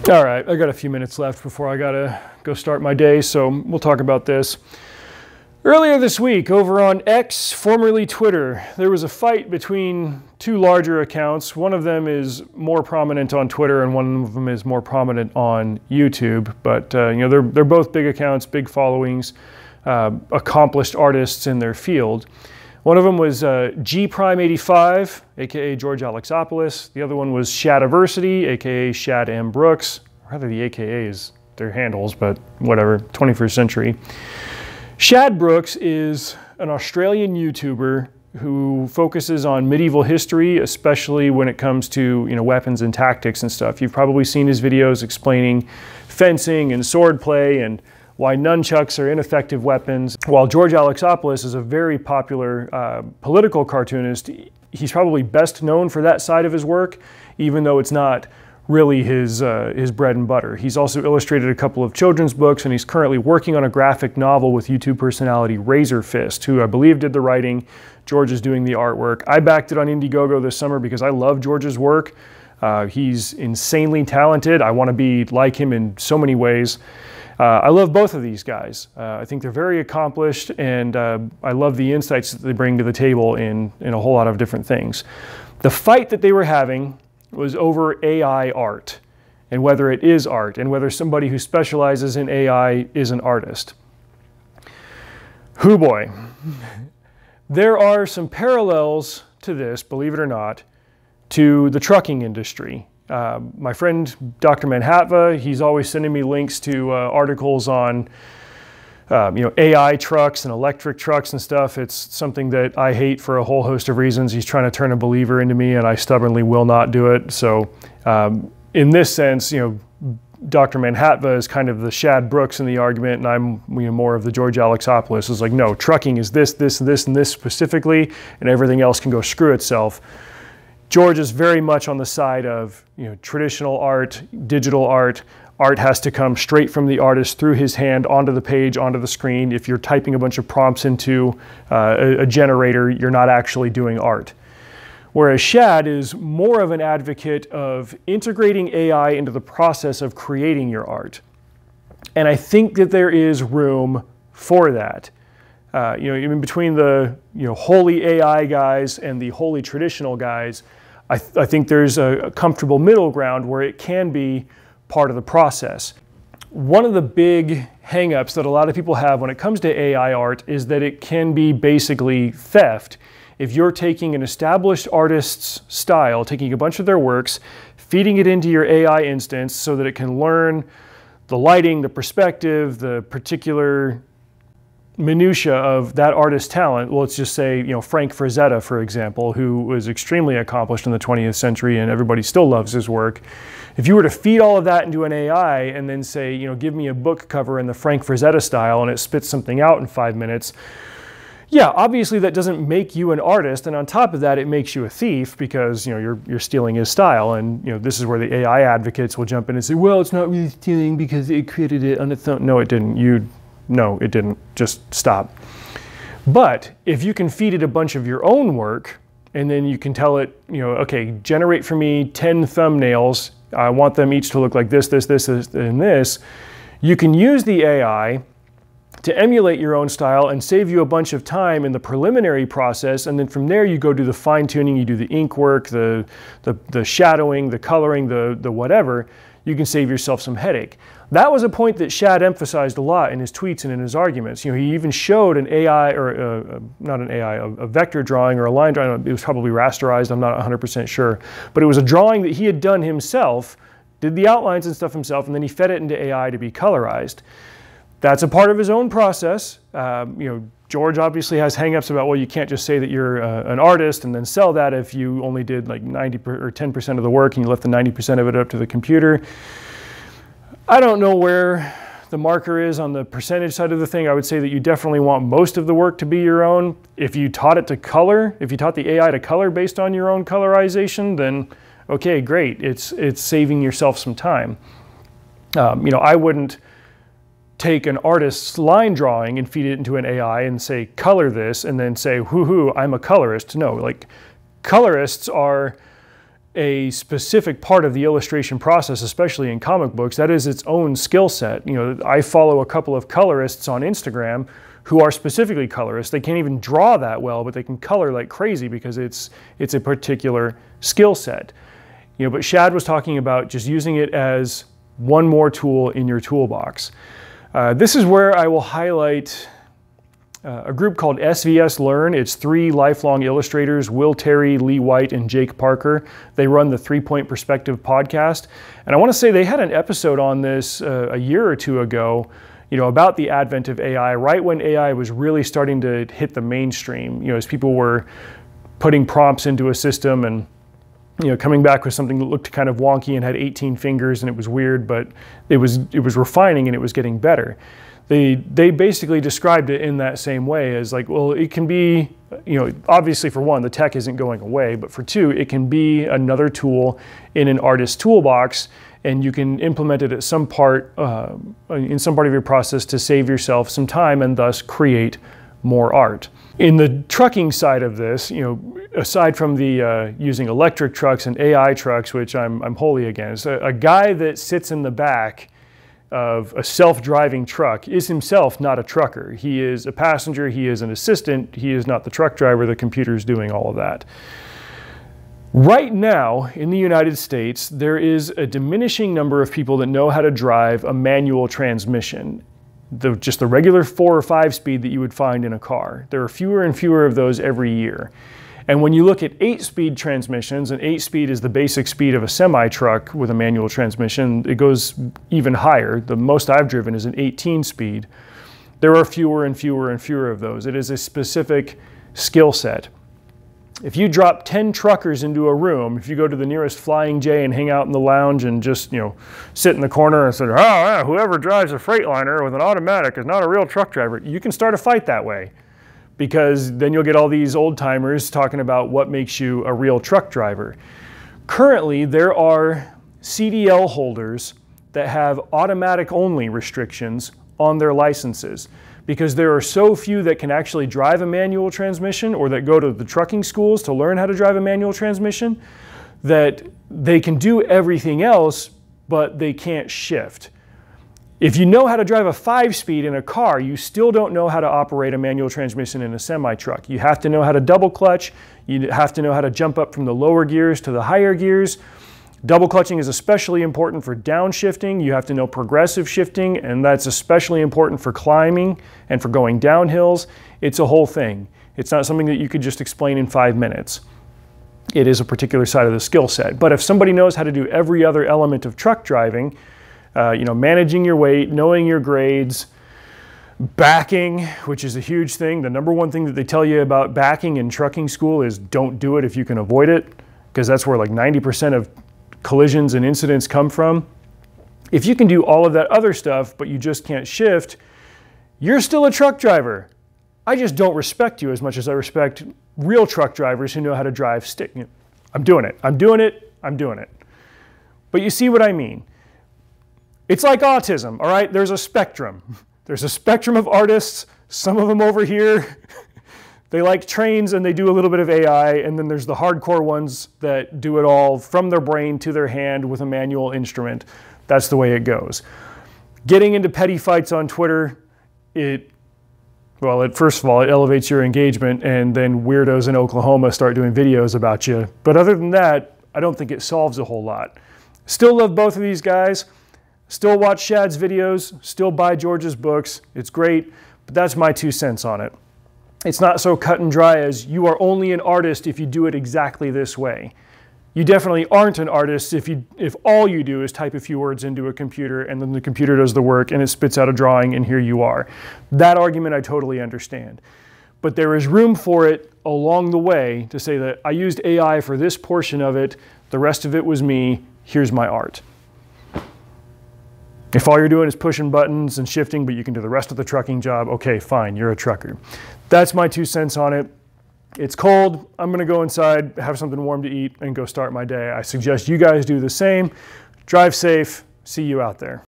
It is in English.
All right, I got a few minutes left before I gotta go start my day, so we'll talk about this. Earlier this week, over on X, formerly Twitter, there was a fight between two larger accounts. One of them is more prominent on Twitter, and one of them is more prominent on YouTube. But you know, they're both big accounts, big followings, accomplished artists in their field. One of them was GPrime85, aka George Alexopoulos. The other one was Shadiversity, aka Shad and Brooks. Rather, the AKA is their handles, but whatever, 21st century. Shad Brooks is an Australian YouTuber who focuses on medieval history, especially when it comes to, you know, weapons and tactics and stuff. You've probably seen his videos explaining fencing and swordplay and why nunchucks are ineffective weapons. While George Alexopoulos is a very popular political cartoonist, he's probably best known for that side of his work, even though it's not really his bread and butter. He's also illustrated a couple of children's books, and he's currently working on a graphic novel with YouTube personality Razorfist, who I believe did the writing. George is doing the artwork. I backed it on Indiegogo this summer because I love George's work. He's insanely talented. I want to be like him in so many ways. I love both of these guys. I think they're very accomplished, and I love the insights that they bring to the table in a whole lot of different things. The fight that they were having was over AI art, and whether it is art, and whether somebody who specializes in AI is an artist. Hoo boy. There are some parallels to this, believe it or not, to the trucking industry. My friend Dr. Manhatva, he's always sending me links to articles on you know, AI trucks and electric trucks and stuff. It's something that I hate for a whole host of reasons. He's trying to turn a believer into me, and I stubbornly will not do it. So in this sense, you know, Dr. Manhatva is kind of the Shad Brooks in the argument, and I'm, you know, more of the George Alexopoulos. It's like, no, trucking is this, this, and this, and this specifically, and everything else can go screw itself. George is very much on the side of, you know, traditional art, digital art. Art has to come straight from the artist through his hand onto the page, onto the screen. If you're typing a bunch of prompts into a generator, you're not actually doing art. Whereas Shad is more of an advocate of integrating AI into the process of creating your art. And I think that there is room for that. You know, in between the, you know, holy AI guys and the holy traditional guys, I think there's a comfortable middle ground where it can be part of the process. One of the big hangups that a lot of people have when it comes to AI art is that it can be basically theft. If you're taking an established artist's style, taking a bunch of their works, feeding it into your AI instance so that it can learn the lighting, the perspective, the particular minutia of that artist's talent. Well, let's just say, you know, Frank Frazetta, for example, who was extremely accomplished in the 20th century and everybody still loves his work. If you were to feed all of that into an AI and then say, you know, give me a book cover in the Frank Frazetta style, and it spits something out in 5 minutes, yeah, obviously that doesn't make you an artist, and on top of that, it makes you a thief because, you know, you're stealing his style. And, you know, this is where the AI advocates will jump in and say, well, it's not really stealing because it created it on its own. No, it didn't. No, it didn't. Just stop. But if you can feed it a bunch of your own work, and then you can tell it, you know, okay, generate for me 10 thumbnails. I want them each to look like this, this, this, and this. You can use the AI to emulate your own style and save you a bunch of time in the preliminary process, and then from there you go do the fine-tuning, you do the ink work, the shadowing, the coloring, the whatever. You can save yourself some headache. That was a point that Shad emphasized a lot in his tweets and in his arguments. You know, he even showed an AI, or not an AI, a vector drawing or a line drawing. It was probably rasterized, I'm not 100% sure. But it was a drawing that he had done himself, did the outlines and stuff himself, and then he fed it into AI to be colorized. That's a part of his own process. You know, George obviously has hangups about, well, you can't just say that you're an artist and then sell that if you only did like 90 or 10% of the work and you left the 90% of it up to the computer. I don't know where the marker is on the percentage side of the thing. I would say that you definitely want most of the work to be your own. If you taught it to color, if you taught the AI to color based on your own colorization, then okay, great. It's saving yourself some time. You know, I wouldn't take an artist's line drawing and feed it into an AI and say, color this, and then say, hoo-hoo, I'm a colorist. No, like colorists are a specific part of the illustration process, especially in comic books. That is its own skill set. You know, I follow a couple of colorists on Instagram who are specifically colorists. They can't even draw that well, but they can color like crazy because it's a particular skill set. You know, but Shad was talking about just using it as one more tool in your toolbox. This is where I will highlight a group called SVS Learn. It's 3 lifelong illustrators, Will Terry, Lee White, and Jake Parker. They run the 3-Point Perspective podcast. And I want to say they had an episode on this a year or two ago, you know, about the advent of AI, right when AI was really starting to hit the mainstream, you know, as people were putting prompts into a system and, you know, coming back with something that looked kind of wonky and had 18 fingers and it was weird, but it was refining and it was getting better. They basically described it in that same way as like, well, it can be, you know, obviously for one, the tech isn't going away, but for two, it can be another tool in an artist's toolbox, and you can implement it at some part, in some part of your process to save yourself some time and thus create more art. In the trucking side of this, you know, aside from the using electric trucks and AI trucks, which I'm wholly against, a guy that sits in the back of a self-driving truck is himself not a trucker. He is a passenger, he is an assistant, he is not the truck driver, the computer's doing all of that. Right now, in the United States, there is a diminishing number of people that know how to drive a manual transmission. Just the regular 4 or 5 speed that you would find in a car. There are fewer and fewer of those every year. And when you look at 8-speed transmissions, and 8-speed is the basic speed of a semi-truck with a manual transmission, it goes even higher. The most I've driven is an 18-speed. There are fewer and fewer and fewer of those. It is a specific skill set. If you drop 10 truckers into a room, if you go to the nearest Flying J and hang out in the lounge and just, you know, sit in the corner and say, oh yeah, whoever drives a Freightliner with an automatic is not a real truck driver, you can start a fight that way. Because then you'll get all these old timers talking about what makes you a real truck driver. Currently, there are CDL holders that have automatic only restrictions on their licenses because there are so few that can actually drive a manual transmission or that go to the trucking schools to learn how to drive a manual transmission that they can do everything else, but they can't shift. If you know how to drive a 5-speed in a car, you still don't know how to operate a manual transmission in a semi-truck. You have to know how to double clutch. You have to know how to jump up from the lower gears to the higher gears. Double clutching is especially important for downshifting. You have to know progressive shifting, and that's especially important for climbing and for going down hills. It's a whole thing. It's not something that you could just explain in 5 minutes. It is a particular side of the skill set. But if somebody knows how to do every other element of truck driving, you know, managing your weight, knowing your grades, backing, which is a huge thing. The number one thing that they tell you about backing in trucking school is don't do it if you can avoid it, because that's where like 90% of collisions and incidents come from. If you can do all of that other stuff, but you just can't shift, you're still a truck driver. I just don't respect you as much as I respect real truck drivers who know how to drive stick. I'm doing it, I'm doing it, I'm doing it. But you see what I mean. It's like autism, all right? There's a spectrum. There's a spectrum of artists, some of them over here, they like trains and they do a little bit of AI, and then there's the hardcore ones that do it all from their brain to their hand with a manual instrument. That's the way it goes. Getting into petty fights on Twitter, first of all, it elevates your engagement, and then weirdos in Oklahoma start doing videos about you. But other than that, I don't think it solves a whole lot. Still love both of these guys. Still watch Shad's videos, still buy George's books. It's great, but that's my 2 cents on it. It's not so cut and dry as you are only an artist if you do it exactly this way. You definitely aren't an artist if all you do is type a few words into a computer and then the computer does the work and it spits out a drawing and here you are. That argument I totally understand. But there is room for it along the way to say that I used AI for this portion of it, the rest of it was me, here's my art. If all you're doing is pushing buttons and shifting, but you can do the rest of the trucking job, okay, fine, you're a trucker. That's my 2 cents on it. It's cold, I'm gonna go inside, have something warm to eat, and go start my day. I suggest you guys do the same. Drive safe, see you out there.